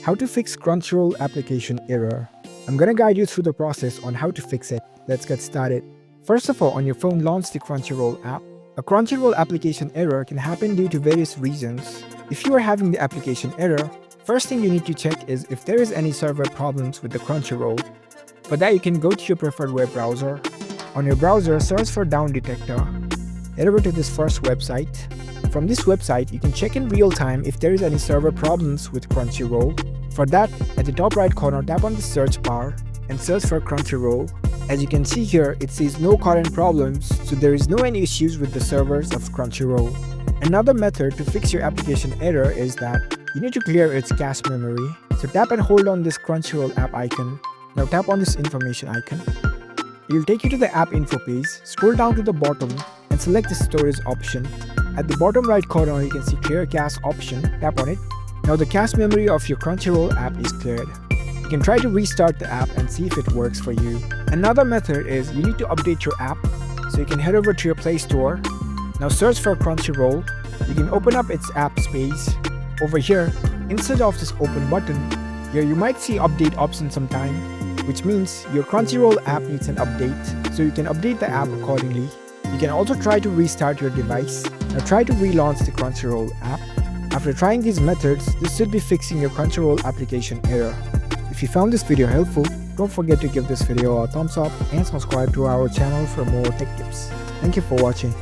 How to fix Crunchyroll application error. I'm gonna guide you through the process on how to fix it. Let's get started. First of all, on your phone, launch the Crunchyroll app. A Crunchyroll application error can happen due to various reasons. If you are having the application error, first thing you need to check is if there is any server problems with the Crunchyroll. For that, you can go to your preferred web browser. On your browser, search for Down Detector. Head over to this first website. From this website, you can check in real time if there is any server problems with Crunchyroll. For that, at the top right corner, tap on the search bar and search for Crunchyroll. As you can see here, it says no current problems, so there is no any issues with the servers of Crunchyroll. Another method to fix your application error is that you need to clear its cache memory. So tap and hold on this Crunchyroll app icon. Now tap on this information icon. It will take you to the app info page. Scroll down to the bottom and select the storage option. At the bottom right corner, you can see clear cache option. Tap on it. Now the cache memory of your Crunchyroll app is cleared. You can try to restart the app and see if it works for you. Another method is you need to update your app. So you can head over to your Play Store. Now search for Crunchyroll. You can open up its app space. Over here, instead of this open button, here you might see update option sometime, which means your Crunchyroll app needs an update, so you can update the app accordingly. You can also try to restart your device. Now try to relaunch the Crunchyroll app. After trying these methods, this should be fixing your Crunchyroll application error. If you found this video helpful, don't forget to give this video a thumbs up and subscribe to our channel for more tech tips. Thank you for watching.